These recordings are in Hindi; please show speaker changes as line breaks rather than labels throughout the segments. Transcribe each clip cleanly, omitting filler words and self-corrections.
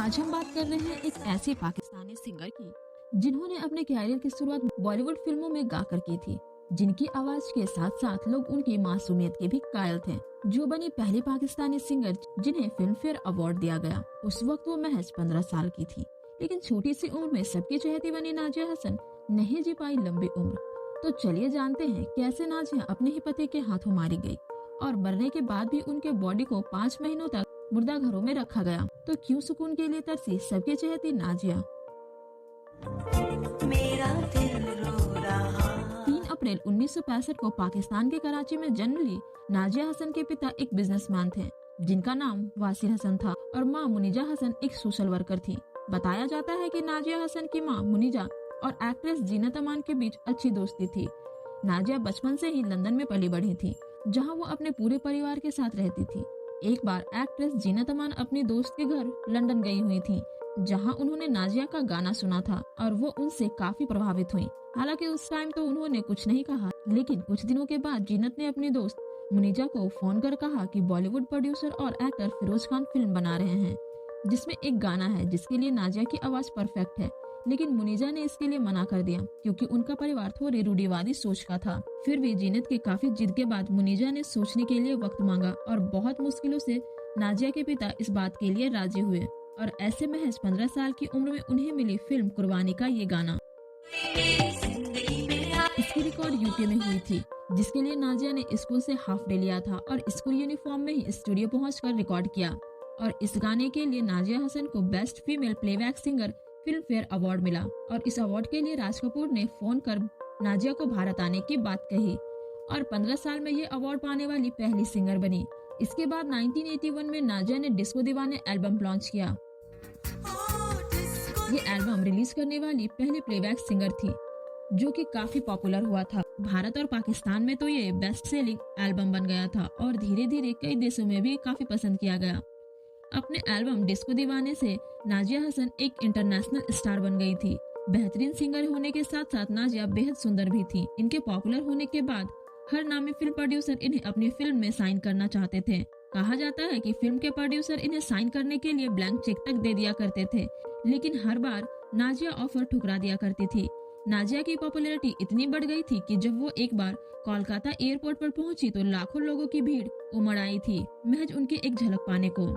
आज हम बात कर रहे हैं एक ऐसे पाकिस्तानी सिंगर की जिन्होंने अपने कैरियर की शुरुआत बॉलीवुड फिल्मों में गाकर की थी, जिनकी आवाज के साथ साथ लोग उनकी मासूमियत के भी कायल थे। जो बनी पहली पाकिस्तानी सिंगर जिन्हें फिल्म फेयर अवार्ड दिया गया। उस वक्त वो महज 15 साल की थी, लेकिन छोटी सी उम्र में सबकी चहेती बनी नाजिया हसन नहीं जी पाई लंबी उम्र। तो चलिए जानते हैं कैसे नाजिया अपने ही पति के हाथों मारी गई और मरने के बाद भी उनके बॉडी को 5 महीनों तक मुर्दा घरों में रखा गया। तो क्यों सुकून के लिए तरसी सबकी चहेती नाजिया।
मेरा दिल रो रहा।
3 अप्रैल 1965 को पाकिस्तान के कराची में जन्म ली नाजिया हसन के पिता एक बिजनेसमैन थे जिनका नाम वासिर हसन था और मां मुनीजा हसन एक सोशल वर्कर थी। बताया जाता है कि नाजिया हसन की मां मुनीजा और एक्ट्रेस जीनत अमान के बीच अच्छी दोस्ती थी। नाजिया बचपन से ही लंदन में पली बढ़ी थी, जहां वो अपने पूरे परिवार के साथ रहती थी। एक बार एक्ट्रेस जीनत अमान अपनी दोस्त के घर लंदन गई हुई थी, जहां उन्होंने नाजिया का गाना सुना था और वो उनसे काफी प्रभावित हुई। हालांकि उस टाइम तो उन्होंने कुछ नहीं कहा, लेकिन कुछ दिनों के बाद जीनत ने अपनी दोस्त मुनीजा को फोन कर कहा कि बॉलीवुड प्रोड्यूसर और एक्टर फिरोज खान फिल्म बना रहे हैं जिसमें एक गाना है जिसके लिए नाजिया की आवाज परफेक्ट है। लेकिन मुनीजा ने इसके लिए मना कर दिया क्योंकि उनका परिवार थोड़ी रूढ़िवादी सोच का था। फिर भी जीनत के काफी जिद के बाद मुनीजा ने सोचने के लिए वक्त मांगा और बहुत मुश्किलों से नाजिया के पिता इस बात के लिए राजी हुए और ऐसे महज 15 साल की उम्र में उन्हें मिली फिल्म कुर्बानी का ये गाना। इसकी रिकॉर्ड यूके में हुई थी, जिसके लिए नाजिया ने स्कूल से हाफ डे लिया था और स्कूल यूनिफॉर्म में ही स्टूडियो पहुंचकर रिकॉर्ड किया। और इस गाने के लिए नाजिया हसन को best female playback singer film fair award मिला और इस अवार्ड के लिए राज कपूर ने फोन कर नाजिया को भारत आने की बात कही और 15 साल में ये अवार्ड पाने वाली पहली सिंगर बनी। इसके बाद 1981 में नाजिया ने डिस्को दीवाने एल्बम लॉन्च किया। ये एल्बम रिलीज करने वाली पहली प्लेबैक सिंगर थी, जो कि काफी पॉपुलर हुआ था। भारत और पाकिस्तान में तो ये बेस्ट सेलिंग एल्बम बन गया था और धीरे धीरे कई देशों में भी काफी पसंद किया गया। अपने एल्बम डिस्को दीवाने से नाजिया हसन एक इंटरनेशनल स्टार बन गई थी। बेहतरीन सिंगर होने के साथ साथ नाजिया बेहद सुंदर भी थी। इनके पॉपुलर होने के बाद हर नामी फिल्म प्रोड्यूसर इन्हें अपनी फिल्म में साइन करना चाहते थे। कहा जाता है कि फिल्म के प्रोड्यूसर इन्हें साइन करने के लिए ब्लैंक चेक तक दे दिया करते थे, लेकिन हर बार नाजिया ऑफर ठुकरा दिया करती थी। नाजिया की पॉपुलैरिटी इतनी बढ़ गई थी कि जब वो एक बार कोलकाता एयरपोर्ट पर पहुंची तो लाखों लोगों की भीड़ उमड़ आई थी महज उनकी एक झलक पाने को।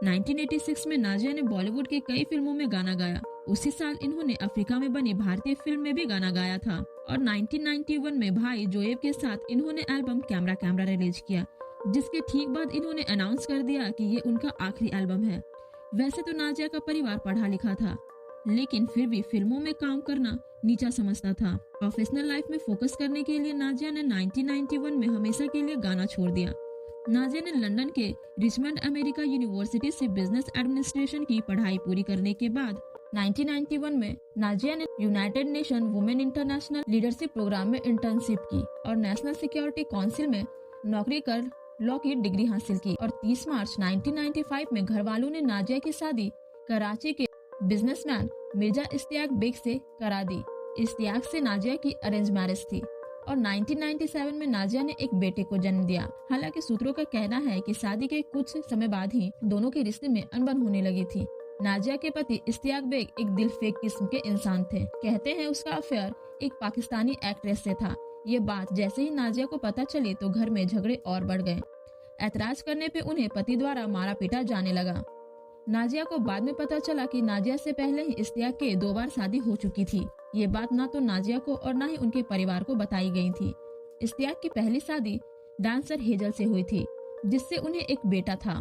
1986 में नाजिया ने बॉलीवुड के कई फिल्मों में गाना गाया। उसी साल इन्होंने अफ्रीका में बनी भारतीय फिल्म में भी गाना गाया था और 1991 में भाई जोएब के साथ इन्होंने एल्बम कैमरा कैमरा रिलीज किया, जिसके ठीक बाद इन्होंने अनाउंस कर दिया कि ये उनका आखिरी एल्बम है। वैसे तो नाजिया का परिवार पढ़ा लिखा था, लेकिन फिर भी फिल्मों में काम करना नीचा समझता था। प्रोफेशनल लाइफ में फोकस करने के लिए नाजिया ने 1991 में हमेशा के लिए गाना छोड़ दिया। नाजिया ने लंदन के रिचमंड अमेरिका यूनिवर्सिटी से बिजनेस एडमिनिस्ट्रेशन की पढ़ाई पूरी करने के बाद 1991 में नाजिया ने United Nation women international leadership programme में इंटर्नशिप की और नेशनल सिक्योरिटी काउंसिल में नौकरी कर लॉ की डिग्री हासिल की। और 30 मार्च 1995 में घर वालों ने नाजिया की शादी कराची के बिजनेसमैन मिर्जा इश्तियाक बेग से करा दी। इश्तियाक से नाजिया की अरेंज मैरिज थी और 1997 में नाजिया ने एक बेटे को जन्म दिया। हालांकि सूत्रों का कहना है कि शादी के कुछ समय बाद ही दोनों के रिश्ते में अनबन होने लगी थी। नाजिया के पति इश्तियाक बेग एक दिल फेक किस्म के इंसान थे। कहते हैं उसका अफेयर एक पाकिस्तानी एक्ट्रेस से था। ये बात जैसे ही नाजिया को पता चली तो घर में झगड़े और बढ़ गए। ऐतराज करने पे उन्हें पति द्वारा मारा पीटा जाने लगा। नाजिया को बाद में पता चला कि नाजिया से पहले ही इश्तियाक के 2 बार शादी हो चुकी थी। ये बात ना तो नाजिया को और ना ही उनके परिवार को बताई गई थी। इश्तियाक की पहली शादी डांसर हेजल से हुई थी, जिससे उन्हें एक बेटा था,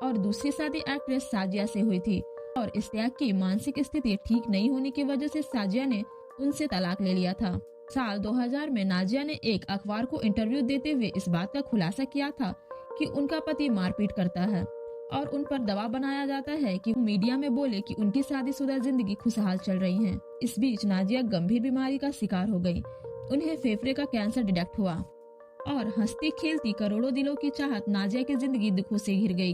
और दूसरी शादी एक्ट्रेस साजिया से हुई थी। और इश्तियाक की मानसिक स्थिति ठीक नहीं होने की वजह से साजिया ने उनसे तलाक ले लिया था। साल 2000 में नाजिया ने एक अखबार को इंटरव्यू देते हुए इस बात का खुलासा किया था कि उनका पति मारपीट करता है और उन पर दबाव बनाया जाता है कि मीडिया में बोले कि उनकी शादीशुदा जिंदगी खुशहाल चल रही है। इस बीच नाजिया गंभीर बीमारी का शिकार हो गई। उन्हें फेफड़े का कैंसर डिटेक्ट हुआ और हंसती खेलती करोड़ों दिलों की चाहत नाजिया की जिंदगी दुखों से घिर गई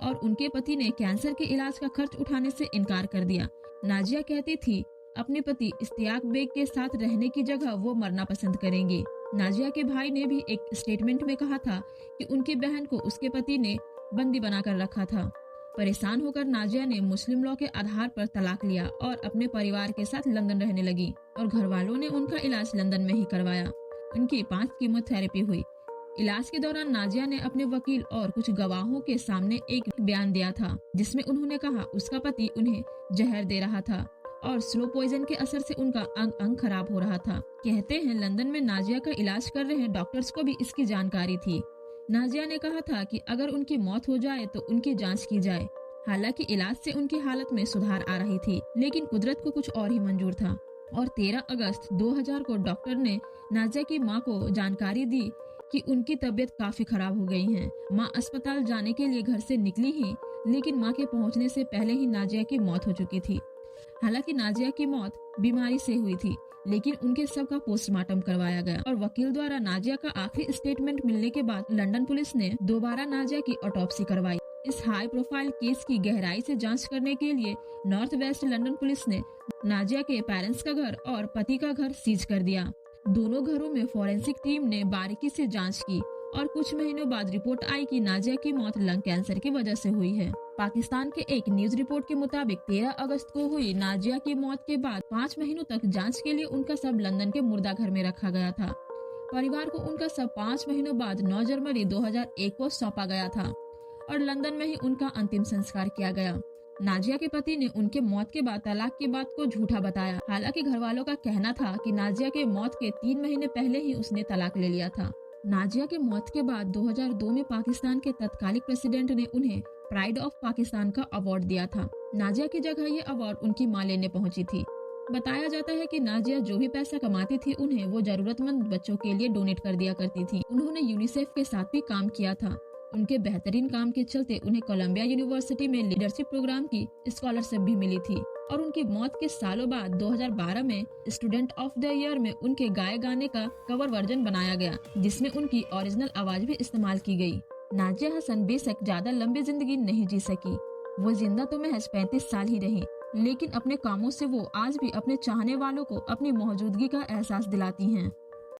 और उनके पति ने कैंसर के इलाज का खर्च उठाने से इनकार कर दिया। नाजिया कहती थी अपने पति इश्तियाक बेग के साथ रहने की जगह वो मरना पसंद करेंगे। नाजिया के भाई ने भी एक स्टेटमेंट में कहा था कि उनकी बहन को उसके पति ने बंदी बनाकर रखा था परेशान होकर नाजिया ने मुस्लिम लॉ के आधार पर तलाक लिया और अपने परिवार के साथ लंदन रहने लगी और घर वालों ने उनका इलाज लंदन में ही करवाया। उनकी 5 कीमोथेरेपी हुई। इलाज के दौरान नाजिया ने अपने वकील और कुछ गवाहों के सामने एक बयान दिया था, जिसमें उन्होंने कहा उसका पति उन्हें जहर दे रहा था और स्लो पॉइजन के असर से उनका अंग अंग खराब हो रहा था। कहते हैं लंदन में नाजिया का इलाज कर रहे डॉक्टर्स को भी इसकी जानकारी थी। नाजिया ने कहा था कि अगर उनकी मौत हो जाए तो उनकी जांच की जाए। हालांकि इलाज से उनकी हालत में सुधार आ रही थी, लेकिन कुदरत को कुछ और ही मंजूर था और 13 अगस्त 2000 को डॉक्टर ने नाजिया की मां को जानकारी दी कि उनकी तबीयत काफी खराब हो गई है। मां अस्पताल जाने के लिए घर से निकली ही, लेकिन मां के पहुंचने से पहले ही नाजिया की मौत हो चुकी थी। हालांकि नाजिया की मौत बीमारी से हुई थी, लेकिन उनके शव का पोस्टमार्टम करवाया गया और वकील द्वारा नाजिया का आखिरी स्टेटमेंट मिलने के बाद लंदन पुलिस ने दोबारा नाजिया की ऑटोप्सी करवाई। इस हाई प्रोफाइल केस की गहराई से जांच करने के लिए नॉर्थ वेस्ट लंदन पुलिस ने नाजिया के पेरेंट्स का घर और पति का घर सीज कर दिया। दोनों घरों में फॉरेंसिक टीम ने बारीकी से जांच की और कुछ महीनों बाद रिपोर्ट आई कि नाजिया की मौत लंग कैंसर की वजह से हुई है। पाकिस्तान के एक न्यूज रिपोर्ट के मुताबिक 13 अगस्त को हुई नाजिया की मौत के बाद 5 महीनों तक जांच के लिए उनका शव लंदन के मुर्दा घर में रखा गया था। परिवार को उनका शव 5 महीनों बाद 9 जनवरी 2001 को सौंपा गया था और लंदन में ही उनका अंतिम संस्कार किया गया। नाजिया के पति ने उनके मौत के बाद तलाक की बात को झूठा बताया। हालांकि घर वालों का कहना था कि नाजिया के मौत के 3 महीने पहले ही उसने तलाक ले लिया था। नाजिया के मौत के बाद 2002 में पाकिस्तान के तत्कालिक प्रेसिडेंट ने उन्हें प्राइड ऑफ पाकिस्तान का अवार्ड दिया था। नाजिया की जगह ये अवार्ड उनकी मां लेने पहुंची थी। बताया जाता है कि नाजिया जो भी पैसा कमाती थी उन्हें वो जरूरतमंद बच्चों के लिए डोनेट कर दिया करती थी। उन्होंने यूनिसेफ के साथ भी काम किया था। उनके बेहतरीन काम के चलते उन्हें कोलंबिया यूनिवर्सिटी में लीडरशिप प्रोग्राम की स्कॉलरशिप भी मिली थी और उनकी मौत के सालों बाद 2012 में स्टूडेंट ऑफ द ईयर में उनके गाए गाने का कवर वर्जन बनाया गया, जिसमें उनकी ओरिजिनल आवाज भी इस्तेमाल की गई। नाजिया हसन बेशक ज्यादा लंबी जिंदगी नहीं जी सकी। वो जिंदा तो महज 35 साल ही रही, लेकिन अपने कामों से वो आज भी अपने चाहने वालों को अपनी मौजूदगी का एहसास दिलाती हैं।